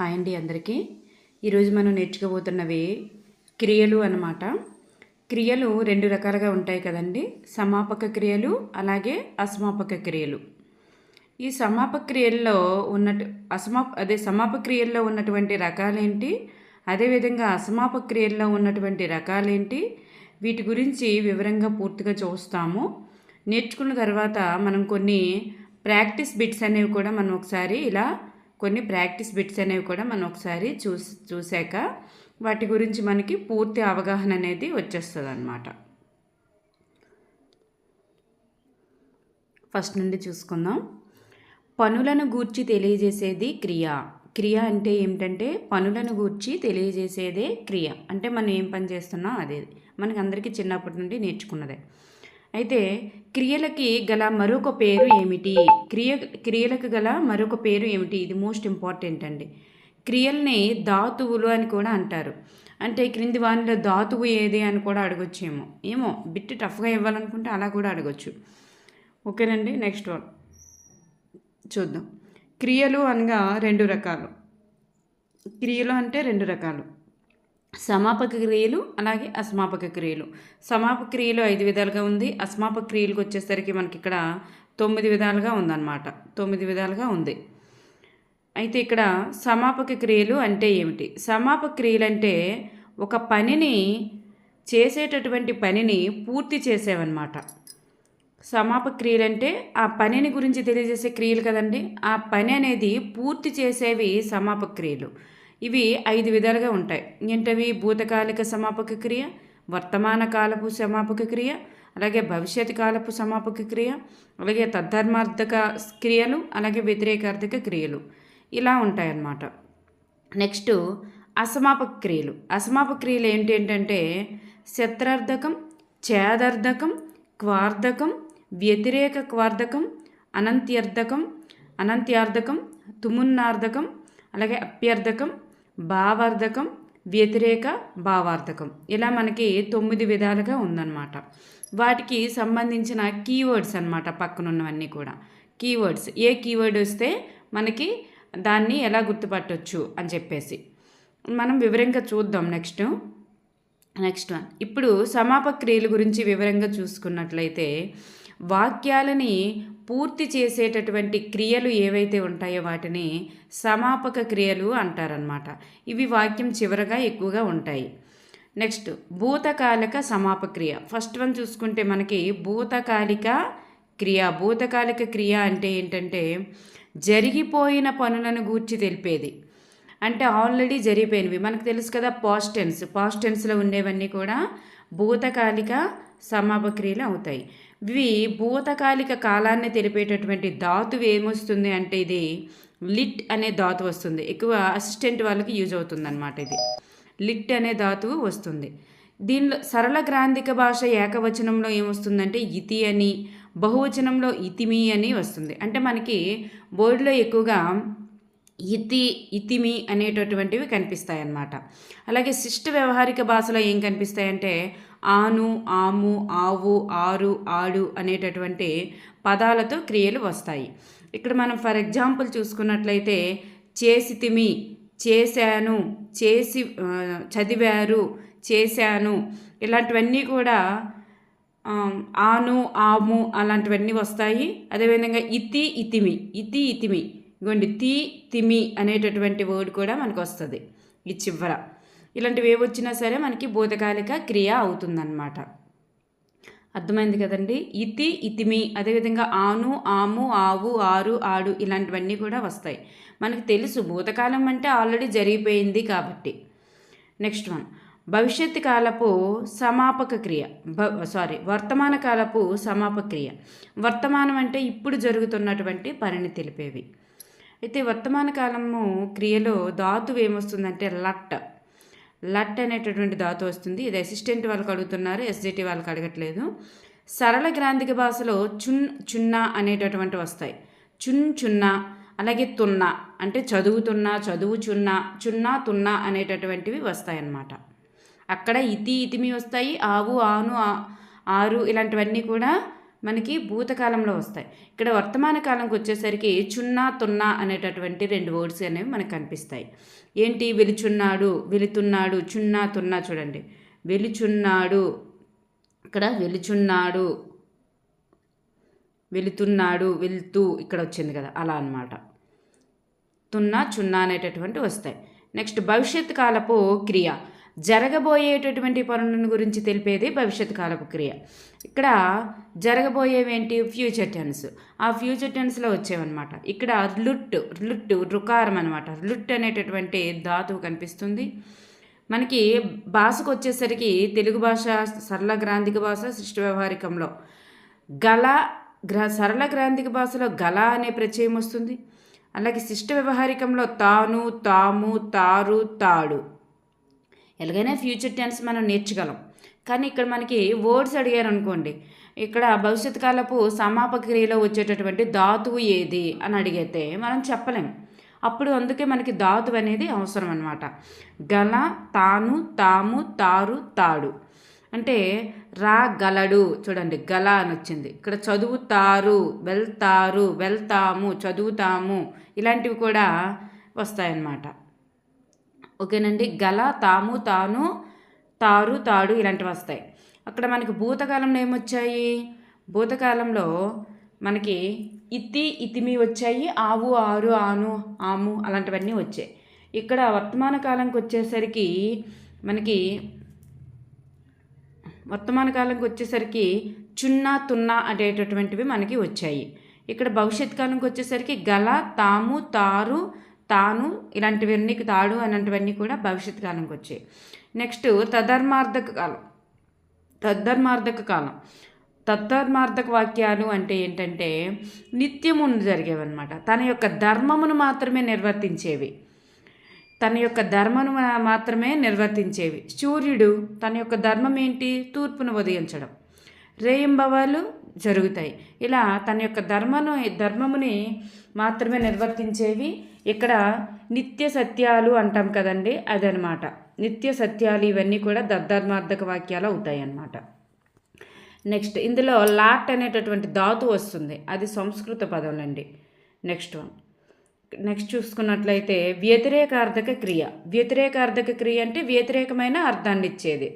Hi అండి అందరికీ. ఈరోజు మనం నేర్చుకోబోతున్నవి క్రియలు అన్నమాట. క్రియలు రెండు రకాలుగా ఉంటాయి కదండి. సమాపక క్రియలు అలాగే అసమాపక క్రియలు. ఈ సమాపక క్రియల్లో సమాపక క్రియల్లో ఉన్నటువంటి రకాలేంటి, అదేవిధంగా అసమాపక క్రియల్లో ఉన్నటువంటి రకాలేంటి, వీటి గురించి వివరంగా పూర్తిగా చూస్తాము. నేర్చుకున్న తర్వాత మనం కొన్ని ప్రాక్టీస్ బిట్స్ అనేవి కూడా మనం ఒకసారి చూసాక వాటి గురించి మనకి పూర్తి అవగాహన అనేది వచ్చేస్తుంది అన్నమాట. ఫస్ట్ నుండి చూసుకుందాం. పనులను గూర్చి తెలియజేసేది క్రియ. క్రియ అంటే ఏమిటంటే పనులను గూర్చి తెలియజేసేదే క్రియ. అంటే మనం ఏం పని చేస్తున్నాం అదే మనకి అందరికీ చిన్నప్పటి నుండి నేర్చుకున్నదే. అయితే క్రియలకి గల మరొక పేరు ఏమిటి? క్రియలకు గల మరొక పేరు ఏమిటి? ఇది మోస్ట్ ఇంపార్టెంట్ అండి. క్రియల్ని ధాతువులు అని కూడా అంటారు. అంటే క్రింది వానిలో ధాతువు ఏది అని కూడా అడగొచ్చేమో. ఏమో బిట్ టఫ్గా ఇవ్వాలనుకుంటే అలా కూడా అడగొచ్చు. ఓకేనండి. నెక్స్ట్ వన్ చూద్దాం. క్రియలు అనగా రెండు రకాలు. క్రియలు అంటే రెండు రకాలు. సమాపక క్రియలు అలాగే అసమాపక క్రియలు. సమాపక క్రియలు 5 విధాలుగా ఉంది. అసమాపక క్రియలకు వచ్చేసరికి మనకి ఇక్కడ 9 విధాలుగా ఉందన్నమాట. 9 విధాలుగా ఉంది. అయితే ఇక్కడ సమాపక క్రియలు అంటే ఏమిటి? సమాపక క్రియలు అంటే ఒక పనిని చేసేటటువంటి పనిని పూర్తి చేసేవన్నమాట. సమాపక క్రియలు అంటే ఆ పనిని గురించి తెలియజేసే క్రియలు కదండి. ఆ పని అనేది పూర్తి చేసేవి సమాపక క్రియలు. ఇవి 5 విధాలుగా ఉంటాయి. ఏంటవి? భూతకాలిక సమాపక క్రియ, వర్తమాన కాలపు సమాపక క్రియ, అలాగే భవిష్యత్ కాలపు సమాపక క్రియ, అలాగే తద్ధర్మార్థక క్రియలు, అలాగే వ్యతిరేకార్థక క్రియలు ఇలా ఉంటాయన్నమాట. నెక్స్ట్ అసమాపక క్రియలు. అసమాపక క్రియలు ఏంటంటే శత్రార్థకం, ఛేదార్థకం, క్వార్థకం, వ్యతిరేక క్వార్థకం, అనంత్యార్థకం, తుమున్నార్థకం, అలాగే అప్యర్థకం, భావార్థకం, వ్యతిరేక భావార్థకం ఇలా మనకి 9 విధాలుగా ఉందన్నమాట. వాటికి సంబంధించిన కీవర్డ్స్ అన్నమాట పక్కనున్నవన్నీ కూడా. కీవర్డ్స్ ఏ కీవర్డ్ వస్తే మనకి దాన్ని ఎలా గుర్తుపట్టవచ్చు అని చెప్పేసి మనం వివరంగా చూద్దాం. Next one. ఇప్పుడు సమాపక క్రియల గురించి వివరంగా చూసుకున్నట్లయితే వాక్యాలని పూర్తి చేసేటటువంటి క్రియలు ఏవైతే ఉంటాయో వాటిని సమాపక క్రియలు అంటారనమాట. ఇవి వాక్యం చివరగా ఎక్కువగా ఉంటాయి. నెక్స్ట్ భూతకాలిక సమాపక క్రియ. ఫస్ట్ వన్ చూసుకుంటే మనకి భూతకాలిక క్రియ. భూతకాలిక క్రియ అంటే ఏంటంటే జరిగిపోయిన పనులను గూర్చి తెలిపేది. అంటే ఆల్రెడీ జరిగిపోయినవి మనకు తెలుసు కదా. పాస్ట్ టెన్స్లో ఉండేవన్నీ కూడా భూతకాలిక సమాపక క్రియలు అవుతాయి. ఇవి భూతకాలిక కాలాన్ని తెలిపేటటువంటి ధాతువు ఏమొస్తుంది అంటే ఇది లిట్ అనే ధాతువు వస్తుంది. ఎక్కువ అసిస్టెంట్ వాళ్ళకి యూజ్ అవుతుంది అనమాట. ఇది లిట్ అనే ధాతువు వస్తుంది. దీనిలో సరళ గ్రాంధిక భాష ఏకవచనంలో ఏమొస్తుందంటే ఇతి అని, బహువచనంలో ఇతిమి అని వస్తుంది. అంటే మనకి బోర్డులో ఎక్కువగా ఇతిమి అనేటటువంటివి కనిపిస్తాయి అన్నమాట. అలాగే శిష్ట వ్యవహారిక భాషలో ఏం కనిపిస్తాయంటే ఆను, ఆము, ఆవు, ఆరు, ఆడు అనేటటువంటి పదాలతో క్రియలు వస్తాయి. ఇక్కడ మనం ఫర్ ఎగ్జాంపుల్ చూసుకున్నట్లయితే చేసితిమి, చేశాను, చదివారు, చేశాను ఇలాంటివన్నీ కూడా ఆను, ఆము అలాంటివన్నీ వస్తాయి. అదేవిధంగా ఇతిమి ఇగోండి తిమి అనేటటువంటి వర్డ్ కూడా మనకు వస్తుంది ఈ చివర. ఇలాంటివి ఏవి వచ్చినా సరే మనకి భూతకాలిక క్రియ అవుతుందన్నమాట. అర్థమైంది కదండి. ఇతిమి అదేవిధంగా ఆను, ఆము, ఆవు, ఆరు, ఆడు ఇలాంటివన్నీ కూడా వస్తాయి. మనకు తెలుసు భూతకాలం అంటే ఆల్రెడీ జరిగిపోయింది కాబట్టి. నెక్స్ట్ వన్ భవిష్యత్తు కాలపు సమాపక క్రియ. వర్తమాన కాలపు సమాపక క్రియ. వర్తమానం అంటే ఇప్పుడు జరుగుతున్నటువంటి పనిని తెలిపేవి. అయితే వర్తమాన కాలము క్రియలో ధాతువు ఏమొస్తుందంటే లట్ అనేటటువంటి ధాతు వస్తుంది. ఇది అసిస్టెంట్ వాళ్ళకి అడుగుతున్నారు, ఎస్జిటి వాళ్ళకి అడగట్లేదు. సరళ గ్రాంధిక భాషలో చున్నా అనేటటువంటి వస్తాయి. చున్నా అలాగే తున్నా అంటే చదువుతున్నా, చదువుచున్నా, చున్నా, తున్నా అనేటటువంటివి వస్తాయన్నమాట. అక్కడ ఇతిమి వస్తాయి. ఆవు, ఆను, ఆరు ఇలాంటివన్నీ కూడా మనకి భూతకాలంలో వస్తాయి. ఇక్కడ వర్తమాన కాలంకి వచ్చేసరికి చున్నా తున్నా అనేటటువంటి 2 వర్డ్స్ అనేవి మనకు కనిపిస్తాయి. ఏంటి? వెలుచున్నాడు, వెలుతున్నాడు, చున్నా తున్నా. చూడండి, వెలుచున్నాడు, ఇక్కడ వెలుచున్నాడు, వెళుతున్నాడు, వెళ్తూ ఇక్కడ వచ్చింది కదా, అలా అన్నమాట. తున్నా చున్నా అనేటటువంటి వస్తాయి. నెక్స్ట్ భవిష్యత్ కాలపు క్రియ, జరగబోయేటటువంటి పనులను గురించి తెలిపేది భవిష్యత్ కాలపు క్రియ. ఇక్కడ జరగబోయేవేంటి? Future tense. ఆ ఫ్యూచర్ టెన్స్లో వచ్చేవన్నమాట. ఇక్కడ లుట్ రుకారం అనమాట. లుట్ అనేటటువంటి ధాతువు కనిపిస్తుంది మనకి. భాషకు వచ్చేసరికి తెలుగు భాష సరళ గ్రాంధిక భాష, శిష్ట వ్యవహారికంలో గల సరళ గ్రాంధిక భాషలో గల అనే ప్రత్యయం వస్తుంది. అలాగే శిష్ట వ్యవహారికంలో తాను, తాము, తారు, తాడు. ఎలాగైనా ఫ్యూచర్ టెన్స్ మనం నేర్చుగలం. కానీ ఇక్కడ మనకి వర్డ్స్ అడిగారు అనుకోండి, ఇక్కడ భవిష్యత్ కాలపు సమాపక క్రియలో వచ్చేటటువంటి ధాతువు ఏది అని అడిగితే మనం చెప్పలేం. అప్పుడు అందుకే మనకి ధాతువు అనేది అవసరం అన్నమాట. గల, తాను, తాము, తారు, తాడు. అంటే రాగలడు, చూడండి గల అని వచ్చింది. ఇక్కడ చదువుతారు, వెళ్తారు, వెళ్తాము, చదువుతాము, ఇలాంటివి కూడా వస్తాయన్నమాట. ఓకేనండి. గల, తాము, తాను, తారు, తాడు ఇలాంటివి వస్తాయి. అక్కడ మనకి భూతకాలంలో ఏమొచ్చాయి? భూతకాలంలో మనకి ఇతి, ఇతిమి వచ్చాయి. ఆవు, ఆరు, ఆను, ఆము అలాంటివన్నీ వచ్చాయి. ఇక్కడ వర్తమాన కాలంకి వచ్చేసరికి చున్నా తున్నా అనేటటువంటివి మనకి వచ్చాయి. ఇక్కడ భవిష్యత్ కాలంకి వచ్చేసరికి గల, తాము, తారు, తాను ఇలాంటివన్నీ, తాడు అలాంటివన్నీ కూడా భవిష్యత్ కాలంకి వచ్చాయి. నెక్స్ట్ తద్ధర్మార్థక కాలం. తద్ధర్మార్థక వాక్యాలు అంటే ఏంటంటే నిత్యము జరిగేవన్నమాట. తన యొక్క ధర్మమును మాత్రమే నిర్వర్తించేవి. సూర్యుడు తన యొక్క ధర్మం ఏంటి? తూర్పును ఉదయించడం. రేయింబవాలు జరుగుతాయి. ఇలా తన యొక్క ధర్మముని మాత్రమే నిర్వర్తించేవి. ఇక్కడ నిత్య సత్యాలు అంటాం కదండి, అదనమాట. నిత్య సత్యాలు ఇవన్నీ కూడా తద్ధర్మార్థక వాక్యాలు అవుతాయి అన్నమాట. నెక్స్ట్ ఇందులో లాట్ అనేటటువంటి ధాతు వస్తుంది, అది సంస్కృత పదంలండి. నెక్స్ట్ చూసుకున్నట్లయితే వ్యతిరేకార్థక క్రియ. వ్యతిరేకార్థక క్రియ అంటే వ్యతిరేకమైన అర్థాన్ని ఇచ్చేది.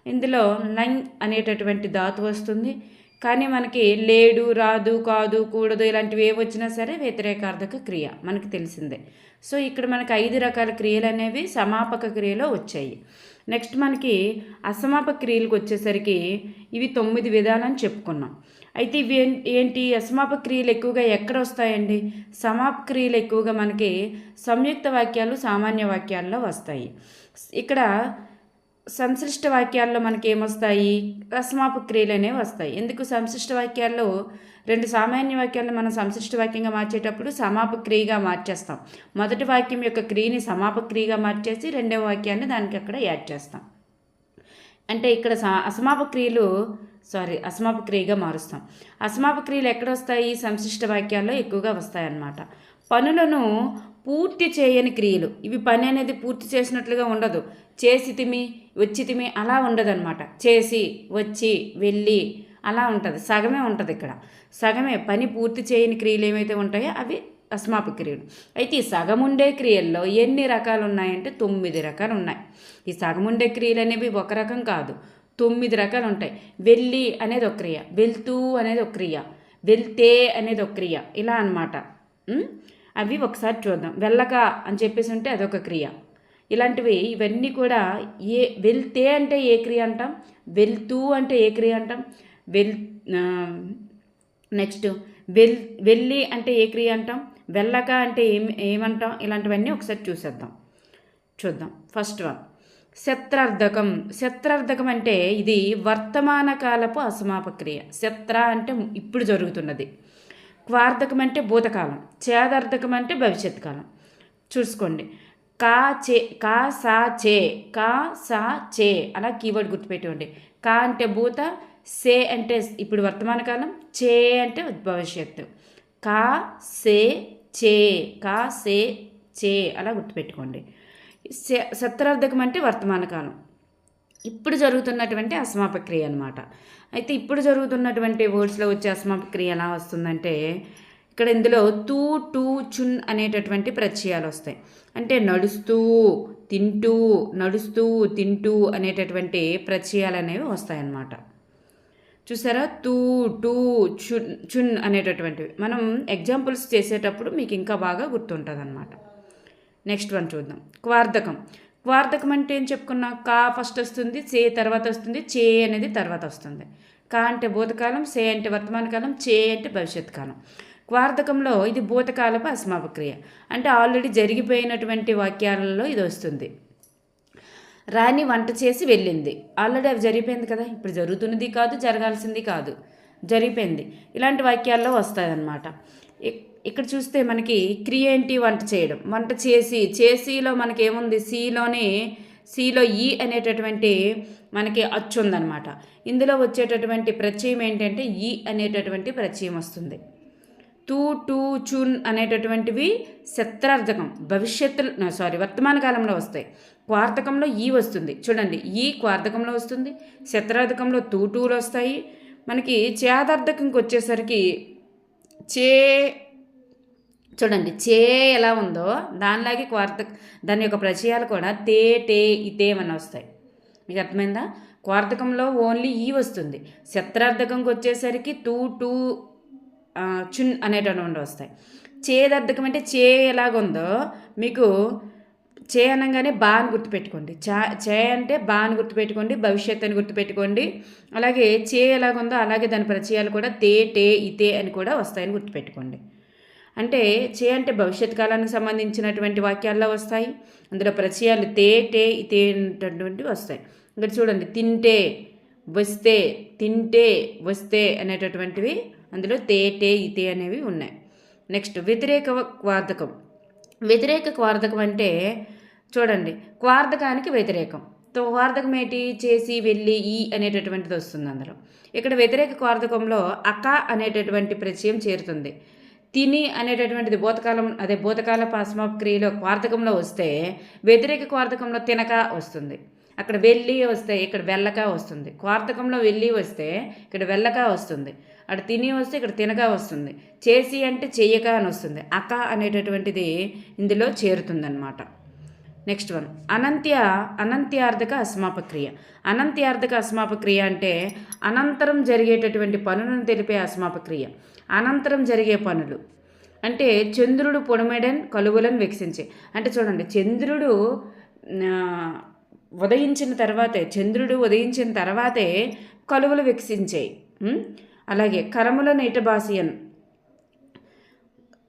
ఇందులో లంగ్ అనేటటువంటి ధాతు వస్తుంది. కానీ మనకి లేడు, రాదు, కాదు, కూడదు ఇలాంటివి ఏ వచ్చినా సరే వ్యతిరేకార్థక క్రియ మనకి తెలిసిందే. సో ఇక్కడ మనకి 5 రకాల క్రియలు అనేవి సమాపక క్రియలో వచ్చాయి. నెక్స్ట్ మనకి అసమాపక క్రియలకు వచ్చేసరికి ఇవి 9 విధాలని చెప్పుకున్నాం. అయితే ఇవి ఏంటి? అసమాపక క్రియలు ఎక్కువగా ఎక్కడ వస్తాయండి? సమాపక క్రియలు ఎక్కువగా మనకి సంయుక్త వాక్యాలు, సామాన్య వాక్యాల్లో వస్తాయి. ఇక్కడ సంశ్లిష్ట వాక్యాల్లో మనకి ఏమొస్తాయి? అసమాపక క్రియలు అనేవి వస్తాయి. ఎందుకు? సంశ్లిష్ట వాక్యాల్లో 2 సామాన్య వాక్యాలను మనం సంశ్లిష్ట వాక్యంగా మార్చేటప్పుడు సమాపక క్రియగా మార్చేస్తాం. మొదటి వాక్యం యొక్క క్రియని సమాపక క్రియగా మార్చేసి రెండవ వాక్యాన్ని దానికి అక్కడ యాడ్ చేస్తాం. అంటే ఇక్కడ అసమాపక క్రియగా మారుస్తాం. అసమాపక క్రియలు ఎక్కడ వస్తాయి? సంశ్లిష్ట వాక్యాల్లో ఎక్కువగా వస్తాయన్నమాట. పనులను పూర్తి చేయని క్రియలు. ఇవి పని అనేది పూర్తి చేసినట్లుగా ఉండదు. చేసితిమి, వచ్చితిమి అలా ఉండదన్నమాట. చేసి, వచ్చి, వెళ్ళి అలా ఉంటుంది. సగమే ఉంటుంది. ఇక్కడ సగమే. పని పూర్తి చేయని క్రియలు ఏమైతే ఉంటాయో అవి అసమాపక క్రియలు. అయితే ఈ సగం ఉండే క్రియల్లో ఎన్ని రకాలు ఉన్నాయంటే 9 రకాలు ఉన్నాయి. ఈ సగం ఉండే క్రియలు అనేవి ఒక రకం కాదు, 9 రకాలు ఉంటాయి. వెళ్ళి అనేది ఒక క్రియ, వెళ్తూ అనేది ఒక క్రియ, వెళ్తే అనేది ఒక క్రియ, ఇలా అన్నమాట. అవి ఒకసారి చూద్దాం. వెళ్ళక అని చెప్పేసి ఉంటే అదొక క్రియ. ఇవన్నీ కూడా వెళ్తే అంటే ఏ క్రియ అంటాం, వెళ్తూ అంటే ఏ క్రియ అంటాం, నెక్స్ట్ వెళ్ళి అంటే ఏ క్రియ అంటాం, వెళ్ళక అంటే ఏమంటాం, ఇలాంటివన్నీ ఒకసారి చూద్దాం. ఫస్ట్ వన్ శత్రార్థకం అంటే ఇది వర్తమాన కాలపు అసమాపక క్రియ. శత్ర అంటే ఇప్పుడు జరుగుతున్నది. క్వార్థకం అంటే భూతకాలం. చేదార్థకం అంటే భవిష్యత్ కాలం. చూసుకోండి. కా సా చే అలా కీవర్డ్ గుర్తుపెట్టుకోండి. కా అంటే భూత, సే అంటే ఇప్పుడు వర్తమాన కాలం, చే అంటే భవిష్యత్తు. కా సే చే అలా గుర్తుపెట్టుకోండి. శత్రార్థకం అంటే వర్తమాన కాలం. ఇప్పుడు జరుగుతున్నటువంటి అసమాపక క్రియ అనమాట. అయితే ఇప్పుడు జరుగుతున్నటువంటి వర్డ్స్లో వచ్చే అసమాపక క్రియ ఎలా వస్తుందంటే ఇక్కడ ఇందులో తూ, టూ, చున్ అనేటటువంటి ప్రత్యయాలు వస్తాయి. అంటే నడుస్తూ, తింటూ, నడుస్తూ, తింటూ అనేటటువంటి ప్రత్యయాలు అనేవి వస్తాయన్నమాట. చూసారా, తూ, టూ, చున్, చున్ అనేటటువంటివి మనం ఎగ్జాంపుల్స్ చేసేటప్పుడు మీకు ఇంకా బాగా గుర్తుంటుంది అనమాట. నెక్స్ట్ వన్ చూద్దాం. క్వార్ధకం. క్వార్ధకం అంటే ఏం చెప్పుకున్నా, కా ఫస్ట్ వస్తుంది, సే తర్వాత వస్తుంది, చే అనేది తర్వాత వస్తుంది. కా అంటే భూతకాలం, సే అంటే వర్తమాన కాలం, చే అంటే భవిష్యత్ కాలం. క్వార్ధకంలో ఇది భూతకాలపు అసమాపక క్రియ, అంటే ఆల్రెడీ జరిగిపోయినటువంటి వాక్యాలలో ఇది వస్తుంది. రాణి వంట చేసి వెళ్ళింది, ఆల్రెడీ అవి జరిగిపోయింది కదా, ఇప్పుడు జరుగుతున్నది కాదు, జరగాల్సింది కాదు, జరిగిపోయింది. ఇలాంటి వాక్యాల్లో వస్తాయన్నమాట. ఇక్కడ చూస్తే మనకి క్రియ ఏంటి, వంట చేయడం. వంట చేసి, చేసిలో మనకి ఏముంది, సిలో ఈ అనేటటువంటి మనకి అచ్చు ఉందన్నమాట. ఇందులో వచ్చేటటువంటి ప్రత్యయం ఏంటంటే ఈ అనేటటువంటి ప్రత్యయం వస్తుంది. తూ, టూ, చున్ అనేటటువంటివి శత్రార్థకం, వర్తమాన కాలంలో వస్తాయి. క్వార్ధకంలో ఈ వస్తుంది, చూడండి, ఈ క్వార్ధకంలో వస్తుంది, శత్రార్థకంలో తూ, టూలు వస్తాయి. మనకి చేదార్థకంకి వచ్చేసరికి చే, చూడండి, చే ఎలా ఉందో దానిలాగే దాని యొక్క ప్రత్యయాలు కూడా తే, టే, ఇతే అని వస్తాయి. మీకు అర్థమైందా? క్వార్ధకంలో ఓన్లీ ఈ వస్తుంది, శత్రార్థకంకి వచ్చేసరికి తూ, టూ, చున్ అనేటటువంటి వస్తాయి. చేదర్థకం అంటే చే ఎలాగుందో మీకు చే అనగానే బా అని గుర్తుపెట్టుకోండి. చే అంటే బా అని గుర్తుపెట్టుకోండి, భవిష్యత్ అని గుర్తుపెట్టుకోండి. అలాగే చే ఎలాగుందో అలాగే దాని ప్రత్యయాలు కూడా తే, టే, ఇతే అని కూడా వస్తాయని గుర్తుపెట్టుకోండి. అంటే చే అంటే భవిష్యత్ కాలానికి సంబంధించినటువంటి వాక్యాల్లో వస్తాయి. అందులో ప్రత్యయాలు తే, టే, ఇతే అనేటటువంటివి వస్తాయి. ఇక్కడ చూడండి, తింటే, వస్తే, తింటే, వస్తే అనేటటువంటివి అందులో తే, టే, ఇతే అనేవి ఉన్నాయి. నెక్స్ట్ వ్యతిరేక క్వార్ధకం. వ్యతిరేక క్వార్ధకం అంటే చూడండి, క్వార్ధకానికి వ్యతిరేకం. క్వార్ధకం ఏంటి, చేసి, వెళ్ళి, ఈ అనేటటువంటిది వస్తుంది అందులో. ఇక్కడ వ్యతిరేక క్వార్ధకంలో అక అనేటటువంటి ప్రత్యయం చేరుతుంది. తిని అనేటటువంటిది భూతకాల అసమాపక క్రియలో క్వార్ధకంలో వస్తే వ్యతిరేక క్వార్ధకంలో తినక వస్తుంది. అక్కడ వెళ్ళి వస్తే ఇక్కడ వెళ్ళక వస్తుంది. క్వార్ధకంలో వెళ్ళి వస్తే ఇక్కడ వెళ్ళక వస్తుంది. అక్కడ తిని వస్తే ఇక్కడ తినక వస్తుంది. చేసి అంటే చెయ్యక అని వస్తుంది. అక అనేటటువంటిది ఇందులో చేరుతుందన్నమాట. నెక్స్ట్ వన్ అనంత్యార్థక అసమాపక క్రియ. అనంత్యార్థక అసమాపక క్రియ అంటే అనంతరం జరిగేటటువంటి పనులను తెలిపే అసమాపక క్రియ. అనంతరం జరిగే పనులు అంటే చంద్రుడు పొడిమెడన్ కలుగులను వికసించే. అంటే చూడండి, చంద్రుడు ఉదయించిన తర్వాతే కలువలు వికసించాయి. అలాగే కరముల నీటబాసియన్,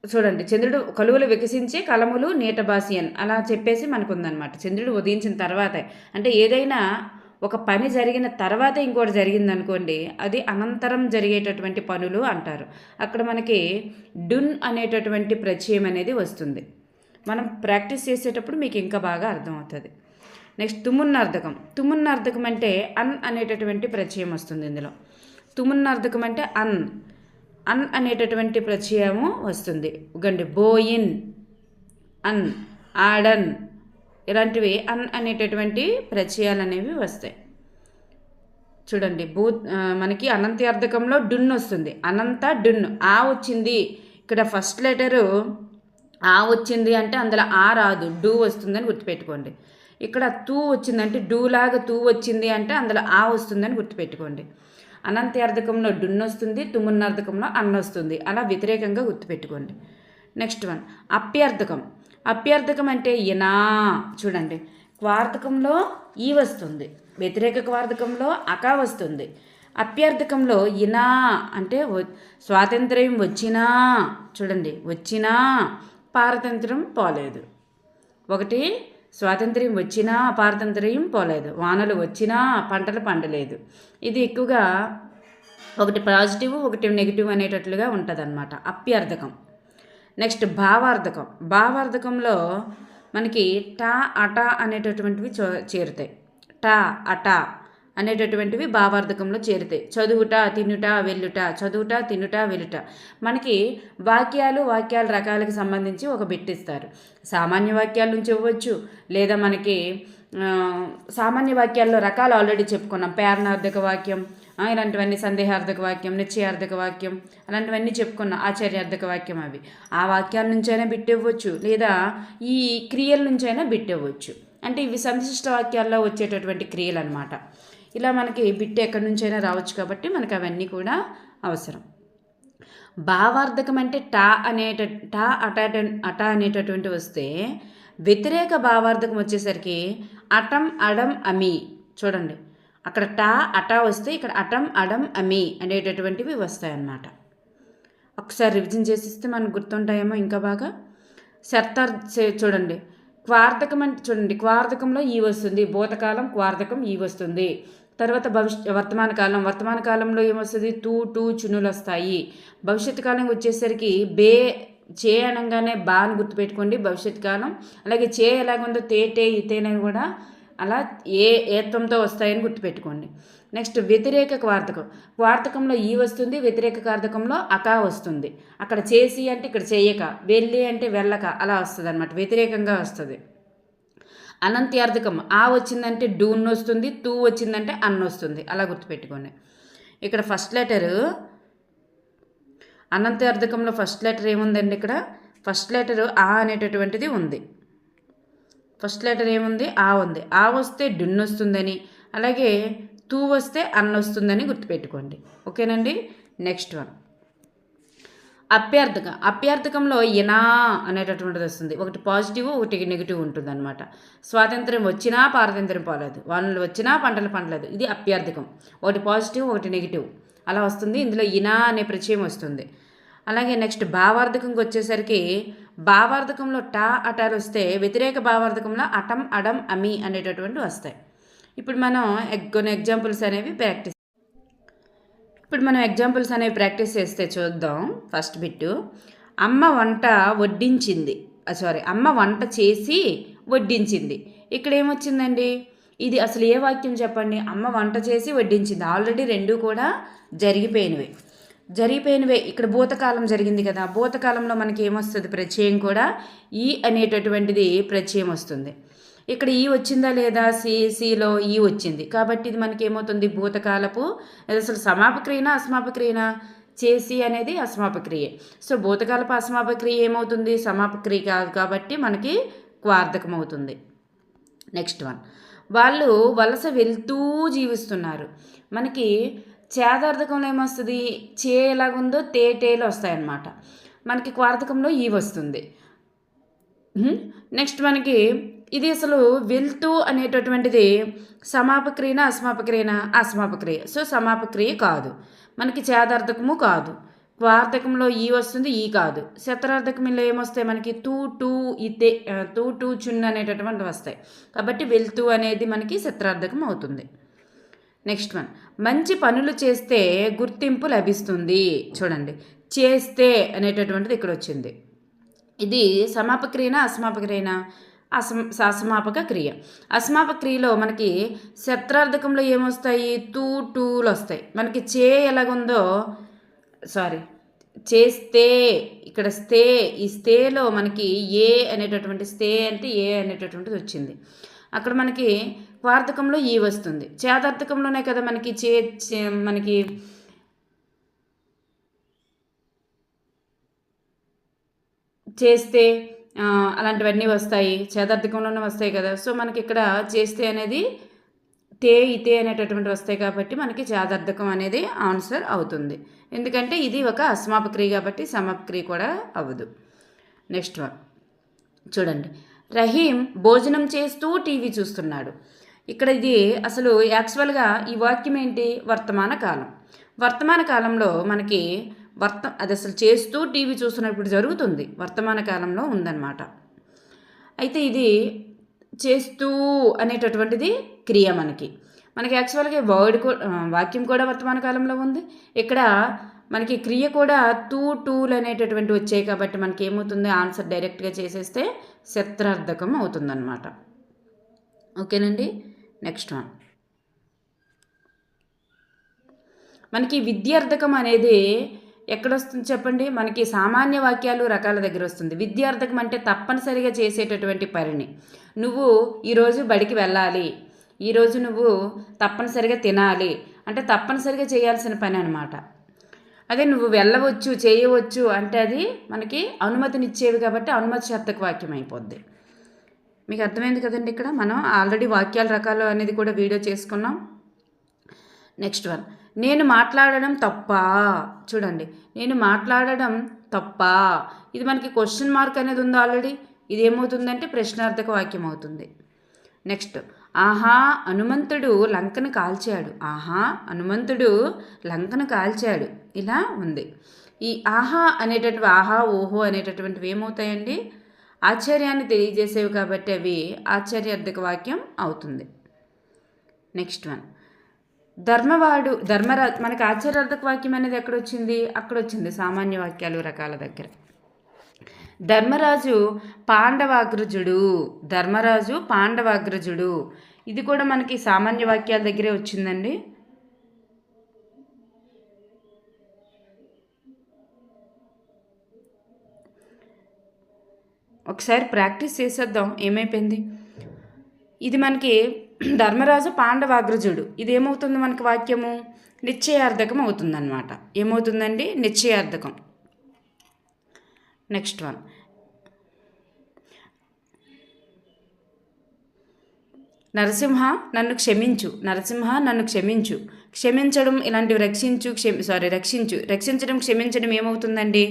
చూడండి, చంద్రుడు కలువలు వికసించే కలములు నీటబాసియన్ అలా చెప్పేసి మనకు ఉందన్నమాట. చంద్రుడు ఉదయించిన తర్వాతే అంటే ఏదైనా ఒక పని జరిగిన తర్వాతే ఇంకోటి జరిగిందనుకోండి, అది అనంతరం జరిగేటటువంటి పనులు అంటారు. అక్కడ మనకి డున్ అనేటటువంటి ప్రత్యయం అనేది వస్తుంది. మనం ప్రాక్టీస్ చేసేటప్పుడు మీకు ఇంకా బాగా అర్థమవుతుంది. నెక్స్ట్ తుమున్నార్థకం. తుమున్నార్థకం అంటే అన్ అనేటటువంటి ప్రత్యయం వస్తుంది ఇందులో. తుమున్నార్థకం అంటే అన్ అనేటటువంటి ప్రత్యయము వస్తుంది. గండి బోయిన్, అన్, ఆడన్ ఇలాంటివి అన్ అనేటటువంటి ప్రత్యయాలు అనేవి వస్తాయి. చూడండి, మనకి అనంత్యార్థకంలో డున్ వస్తుంది. అనంత డున్, ఆ వచ్చింది. ఇక్కడ ఫస్ట్ లెటరు ఆ వచ్చింది అంటే అందులో ఆ రాదు, డూ వస్తుందని గుర్తుపెట్టుకోండి. ఇక్కడ తూ వచ్చిందంటే డూలాగా తూ వచ్చింది అంటే అందులో ఆ వస్తుందని గుర్తుపెట్టుకోండి. అనంత్యార్థకంలో డున్ వస్తుంది, తుమున్నార్థకంలో అన్న వస్తుంది. అలా వ్యతిరేకంగా గుర్తుపెట్టుకోండి. Next one అప్యార్థకం. అప్యార్థకం అంటే ఇనా. చూడండి, క్వార్థకంలో ఈ వస్తుంది, వ్యతిరేక క్వార్థకంలో అక వస్తుంది. అప్యార్థకంలో ఇనా అంటే స్వాతంత్ర్యం వచ్చినా, చూడండి, వచ్చినా పారతంత్రం పోలేదు. ఒకటి స్వాతంత్ర్యం వచ్చినా పారతంత్ర్యం పోలేదు, వానలు వచ్చినా పంటలు పండలేదు. ఇది ఎక్కువగా ఒకటి పాజిటివ్ ఒకటి నెగిటివ్ అనేటట్లుగా ఉంటుంది అన్నమాట అప్యార్థకం. నెక్స్ట్ భావార్థకం. భావార్థకంలో మనకి టా, అట అనేటటువంటివి చేరుతాయి. టా, అట అనేటటువంటివి భావార్థకంలో చేరుతాయి. చదువుట, తినుట, వెళ్ళుట. చదువుట, తినుట, వెళ్ళుట. మనకి వాక్యాల రకాలకు సంబంధించి ఒక బిట్ ఇస్తారు. సామాన్య వాక్యాల నుంచి ఇవ్వచ్చు, లేదా మనకి సామాన్య వాక్యాల్లో రకాలు ఆల్రెడీ చెప్పుకున్నాం. ప్రేరణార్థక వాక్యం, ఇలాంటివన్నీ, సందేహార్థక వాక్యం, నిశ్చయార్థక వాక్యం, అలాంటివన్నీ చెప్పుకున్నాం. ఆచార్యార్థక వాక్యం అవి. ఆ వాక్యాల నుంచైనా బిట్ ఇవ్వచ్చు, లేదా ఈ క్రియల నుంచైనా బిట్ ఇవ్వచ్చు. అంటే ఇవి సంశిష్ట వాక్యాల్లో వచ్చేటటువంటి క్రియలు అనమాట. ఇలా మనకి బిట్ ఎక్కడి నుంచైనా రావచ్చు కాబట్టి మనకు అవన్నీ కూడా అవసరం. భావార్థకం అంటే అట అనేటటువంటి వస్తే, వ్యతిరేక భావార్థకం వచ్చేసరికి అటం అడం అమి. చూడండి, అక్కడ అట వస్తే ఇక్కడ అటం అడం అమి అనేటటువంటివి వస్తాయన్నమాట. ఒకసారి రివిజన్ చేసిస్తే మనకు గుర్తుంటాయేమో ఇంకా బాగా. చూడండి, క్వార్థకం అంటే చూడండి, క్వార్థకంలో ఈ వస్తుంది, భూతకాలం క్వార్థకం ఈ వస్తుంది. తర్వాత వర్తమాన కాలంలో ఏమొస్తుంది, టూ చునులు వస్తాయి. భవిష్యత్తు కాలం వచ్చేసరికి చే అనగానే బా అని గుర్తుపెట్టుకోండి, భవిష్యత్తు కాలం. అలాగే చే ఎలాగుందో ఇతేనని కూడా అలా ఏత్వంతో వస్తాయని గుర్తుపెట్టుకోండి. నెక్స్ట్ వ్యతిరేక క్వార్థకంలో ఈ వస్తుంది, వ్యతిరేక క్వార్థకంలో అకా వస్తుంది. అక్కడ చేసి అంటే ఇక్కడ చేయక, వెళ్ళి అంటే వెళ్ళక, అలా వస్తుంది అనమాట, వ్యతిరేకంగా వస్తుంది. అనంత్యార్థకం ఆ వచ్చిందంటే డూన్ వస్తుంది, తూ వచ్చిందంటే అన్న వస్తుంది, అలా గుర్తుపెట్టుకోండి. ఇక్కడ ఫస్ట్ లెటరు అనంత్యార్థకంలో ఫస్ట్ లెటర్ ఏముందండి, ఇక్కడ ఫస్ట్ లెటరు ఆ అనేటటువంటిది ఉంది. ఫస్ట్ లెటర్ ఏముంది, ఆ ఉంది. ఆ వస్తే డున్ వస్తుందని, అలాగే తూ వస్తే అన్న వస్తుందని గుర్తుపెట్టుకోండి. ఓకేనండి. నెక్స్ట్ వన్ అప్యార్థకంలో ఇనా అనేటటువంటిది వస్తుంది. ఒకటి పాజిటివ్, ఒకటి నెగిటివ్ ఉంటుంది అనమాట. స్వాతంత్ర్యం వచ్చినా పారతంత్ర్యం పోలేదు, వానలు వచ్చినా పంటలు పండలేదు. ఇది అప్యార్థకం. ఒకటి పాజిటివ్, ఒకటి నెగిటివ్ అలా వస్తుంది. ఇందులో ఇనా అనే ప్రత్యయం వస్తుంది. అలాగే నెక్స్ట్ భావార్థకంకి వచ్చేసరికి, భావార్థకంలో అటాలు వస్తే, వ్యతిరేక భావార్థకంలో అటం అడం అమి అనేటటువంటి వస్తాయి. ఇప్పుడు మనం కొన్ని ఎగ్జాంపుల్స్ అనేవి ప్రాక్టీస్ చేస్తే చూద్దాం. ఫస్ట్ బిట్టు, అమ్మ వంట చేసి వడ్డించింది. ఇక్కడ ఏమొచ్చిందండి, ఇది అసలు ఏ వాక్యం చెప్పండి. అమ్మ వంట చేసి వడ్డించింది, ఆల్రెడీ రెండు కూడా జరిగిపోయినవే. ఇక్కడ భూతకాలం జరిగింది కదా, భూతకాలంలో మనకి ఏమొస్తుంది, ప్రత్యయం కూడా ఈ అనేటటువంటిది ప్రత్యయం వస్తుంది. ఇక్కడ ఈ వచ్చిందా లేదా, సిలో ఈ వచ్చింది కాబట్టి ఇది మనకి ఏమవుతుంది, భూతకాలపు. అసలు సమాపక్రియనా అసమాపక్రియనా, చేసి అనేది అసమాపక్రియ. సో భూతకాలపు అసమాపక్రియ ఏమవుతుంది, సమాపక్రియ కాదు కాబట్టి మనకి క్వార్థకం అవుతుంది. నెక్స్ట్ వన్, వాళ్ళు వలస వెళ్తూ జీవిస్తున్నారు. మనకి చేదార్థకంలో ఏమొస్తుంది, చే ఎలాగుందో టేలు వస్తాయన్నమాట. మనకి క్వార్థకంలో ఈ వస్తుంది. నెక్స్ట్ మనకి ఇది అసలు వెళ్తూ అనేటటువంటిది సమాపక్రియనా అసమాపక్రియ. సో సమాపక్రియ కాదు, మనకి చేదార్థకము కాదు. క్వార్థకంలో ఈ వస్తుంది, ఈ కాదు. శతరార్థకంలో ఏమొస్తాయి, మనకి టూ చున్ అనేటటువంటి వస్తాయి కాబట్టి వెళ్తూ అనేది మనకి శతరార్థకం అవుతుంది. నెక్స్ట్ వన్, మంచి పనులు చేస్తే గుర్తింపు లభిస్తుంది. చూడండి, చేస్తే అనేటటువంటిది ఇక్కడ వచ్చింది. ఇది సమాపక్రియనా అసమాపక్రియనా, అసమాపక క్రియ. అసమాపక క్రియలో మనకి శత్రార్థకంలో ఏమొస్తాయి, టూలు వస్తాయి. మనకి ఎలాగుందో చేస్తే, ఇక్కడ ఈ స్తేలో మనకి ఏ అనేటటువంటి ఏ అనేటటువంటిది వచ్చింది. అక్కడ మనకి క్వార్థకంలో ఈ వస్తుంది. చేదార్థకంలోనే కదా మనకి మనకి చేస్తే అలాంటివన్నీ వస్తాయి, చేదార్థకంలోనే వస్తాయి కదా. సో మనకి ఇక్కడ చేస్తే అనేది ఇతే అనేటటువంటి వస్తాయి కాబట్టి మనకి చేదార్థకం అనేది ఆన్సర్ అవుతుంది. ఎందుకంటే ఇది ఒక అసమాపక్రియ కాబట్టి సమాపక్రియ కూడా అవ్వదు. నెక్స్ట్ వన్ చూడండి, రహీం భోజనం చేస్తూ టీవీ చూస్తున్నాడు. ఇక్కడ ఇది అసలు యాక్చువల్గా ఈ వాక్యం ఏంటి, వర్తమాన కాలంలో మనకి అది అసలు చేస్తూ టీవీ చూస్తున్నప్పుడు జరుగుతుంది, వర్తమాన కాలంలో ఉందన్నమాట. అయితే ఇది చేస్తూ అనేటటువంటిది క్రియ. మనకి యాక్చువల్గా వాక్యం కూడా వర్తమాన కాలంలో ఉంది. ఇక్కడ మనకి క్రియ కూడా టూలు అనేటటువంటి వచ్చాయి కాబట్టి మనకి ఏమవుతుంది, ఆన్సర్ డైరెక్ట్గా చేసేస్తే శత్రార్థకం అవుతుందన్నమాట. ఓకేనండి. నెక్స్ట్ వన్, మనకి విద్యార్థకం అనేది ఎక్కడొస్తుంది చెప్పండి? మనకి సామాన్య వాక్యాలు రకాల దగ్గర వస్తుంది. విద్యార్థకం అంటే తప్పనిసరిగా చేసేటటువంటి పనిని. నువ్వు ఈరోజు బడికి వెళ్ళాలి, ఈరోజు నువ్వు తప్పనిసరిగా తినాలి అంటే తప్పనిసరిగా చేయాల్సిన పని అనమాట. అదే నువ్వు వెళ్ళవచ్చు, చేయవచ్చు అంటే అది మనకి అనుమతినిచ్చేవి కాబట్టి అనుమతిశార్థక వాక్యం అయిపోద్ది. మీకు అర్థమైంది కదండి? ఇక్కడ మనం ఆల్రెడీ వాక్యాల రకాలు అనేది కూడా వీడియో చేసుకున్నాం. నెక్స్ట్ వన్, నేను మాట్లాడడం తప్పా? చూడండి, నేను మాట్లాడడం తప్పా, ఇది మనకి క్వశ్చన్ మార్క్ అనేది ఉంది ఆల్రెడీ. ఇది ఏమవుతుందంటే ప్రశ్నార్థక వాక్యం అవుతుంది. నెక్స్ట్, ఆహా హనుమంతుడు లంకను కాల్చాడు. ఆహా హనుమంతుడు లంకను కాల్చాడు, ఇలా ఉంది. ఈ ఆహా అనేటటువంటి ఆహా ఓహో అనేటటువంటివి ఏమవుతాయండి? ఆశ్చర్యాన్ని తెలియజేసేవి కాబట్టి అవి ఆశ్చర్యార్థక వాక్యం అవుతుంది. నెక్స్ట్ వన్, ధర్మరాజు మనకి ఆశ్చర్యార్థక వాక్యం అనేది ఎక్కడొచ్చింది? అక్కడొచ్చింది సామాన్య వాక్యాలు రకాల దగ్గర. ధర్మరాజు పాండవాగ్రజుడు, ఇది కూడా మనకి సామాన్య వాక్యాల దగ్గరే వచ్చిందండి. ఒకసారి ప్రాక్టీస్ చేసేద్దాం ఏమైపోయింది. ఇది మనకి ధర్మరాజు పాండవాగ్రజుడు, ఇది ఏమవుతుంది మనకి వాక్యము? నిశ్చయార్థకం అవుతుందన్నమాట. ఏమవుతుందండి? నిశ్చయార్థకం. నెక్స్ట్ వన్, నరసింహ నన్ను క్షమించు. క్షమించడం ఇలాంటివి రక్షించడం క్షమించడం ఏమవుతుందండి?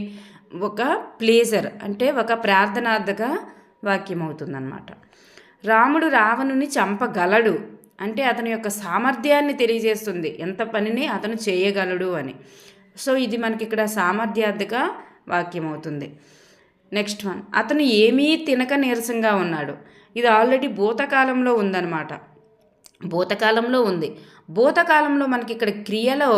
ఒక ప్లేజర్ అంటే ఒక ప్రార్థనార్థక వాక్యం అవుతుందన్నమాట. రాముడు రావణుని చంపగలడు అంటే అతని యొక్క సామర్థ్యాన్ని తెలియజేస్తుంది, ఎంత పనిని అతను చేయగలడు అని. సో ఇది మనకి ఇక్కడ సామర్థ్యార్థక వాక్యం అవుతుంది. నెక్స్ట్ వన్, అతను ఏమీ తినక నీరసంగా ఉన్నాడు, ఇది ఆల్రెడీ భూతకాలంలో ఉందన్నమాట. భూతకాలంలో ఉంది. భూతకాలంలో మనకి ఇక్కడ క్రియలో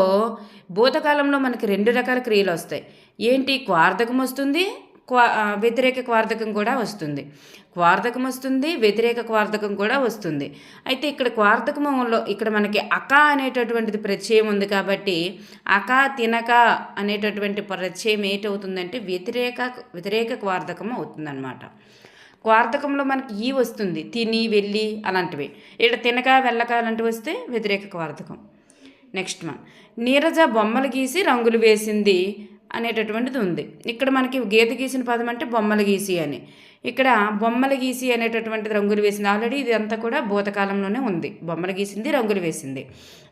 భూతకాలంలో మనకి 2 రకాల క్రియలు వస్తాయి. ఏంటి? క్వార్థకం వస్తుంది, వ్యతిరేక క్వార్థకం కూడా వస్తుంది. క్వార్థకం వస్తుంది, వ్యతిరేక క్వార్థకం కూడా వస్తుంది. అయితే ఇక్కడ క్వార్థకంలో ఇక్కడ మనకి అక అనేటటువంటిది ప్రత్యయం ఉంది కాబట్టి అక తినక అనేటటువంటి ప్రత్యయం ఏంటవుతుందంటే వ్యతిరేక క్వార్థకం అవుతుందన్నమాట. క్వార్థకంలో మనకి ఈ వస్తుంది, తిని వెళ్ళి అలాంటివి. ఇక్కడ తినక వెళ్ళక అలాంటివి వస్తే వ్యతిరేక క్వార్థకం. నెక్స్ట్ వన్, నీరజ బొమ్మలు గీసి రంగులు వేసింది అనేటటువంటిది ఉంది. ఇక్కడ మనకి గీత గీసిన పదం అంటే బొమ్మలు గీసి అని. ఇక్కడ బొమ్మలు గీసి అనేటటువంటిది రంగులు వేసింది. ఆల్రెడీ ఇది అంతా కూడా భూతకాలంలోనే ఉంది. బొమ్మలు గీసింది, రంగులు వేసింది.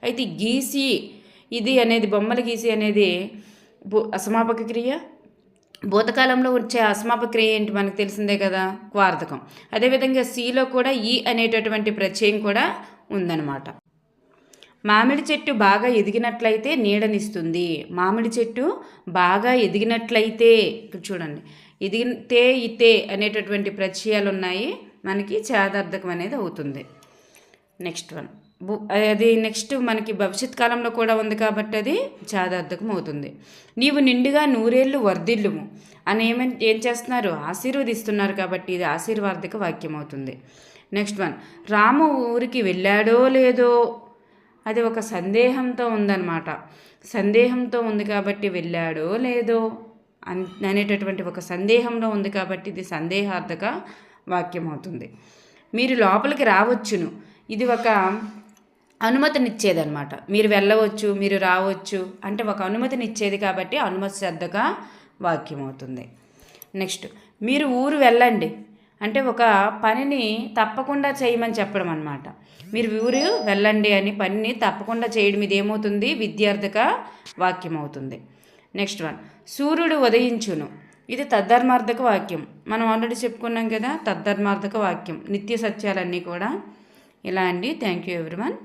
అయితే గీసి ఇది అనేది బొమ్మలు గీసి అనేది అసమాపక క్రియ. భూతకాలంలో వచ్చే అసమాపక క్రియ ఏంటి మనకు తెలిసిందే కదా, క్వార్థకం. అదేవిధంగా సిలో కూడా ఈ అనేటటువంటి ప్రత్యయం కూడా ఉందన్నమాట. మామిడి చెట్టు బాగా ఎదిగినట్లయితే నీడనిస్తుంది. మామిడి చెట్టు బాగా ఎదిగినట్లయితే ఇక్కడ చూడండి, ఎదిగితే ఇతే అనేటటువంటి ప్రత్యయాలు ఉన్నాయి, మనకి ఛాదార్థకం అనేది అవుతుంది. నెక్స్ట్ వన్, అది నెక్స్ట్ మనకి భవిష్యత్ కాలంలో కూడా ఉంది కాబట్టి అది ఛాదార్థకం అవుతుంది. నీవు నిండుగా 100 ఏళ్ళు వర్ధిల్లుము అని ఏం చేస్తున్నారు? ఆశీర్వదిస్తున్నారు కాబట్టి ఇది ఆశీర్వాదక వాక్యం అవుతుంది. నెక్స్ట్ వన్, రాము ఊరికి వెళ్ళాడో లేదో, అది ఒక సందేహంతో ఉందన్నమాట. సందేహంతో ఉంది కాబట్టి వెళ్ళాడో లేదో అనేటటువంటి ఒక సందేహంలో ఉంది కాబట్టి ఇది సందేహార్థక వాక్యం అవుతుంది. మీరు లోపలికి రావచ్చును, ఇది ఒక అనుమతినిచ్చేదన్నమాట. మీరు వెళ్ళవచ్చు, మీరు రావచ్చు అంటే ఒక అనుమతినిచ్చేది కాబట్టి అనుమతిశార్థక వాక్యం అవుతుంది. నెక్స్ట్, మీరు ఊరు వెళ్ళండి అంటే ఒక పనిని తప్పకుండా చేయమని చెప్పడం అన్నమాట. మీరు ఊరు వెళ్ళండి అని పనిని తప్పకుండా చేయడం ఇది ఏమవుతుంది? విద్యార్థక వాక్యం అవుతుంది. నెక్స్ట్ వన్, సూర్యుడు ఉదయించును, ఇది తద్ధర్మార్థక వాక్యం. మనం ఆల్రెడీ చెప్పుకున్నాం కదా తద్ధర్మార్థక వాక్యం. నిత్య సత్యాలన్నీ కూడా ఇలా అండి. Thank you everyone.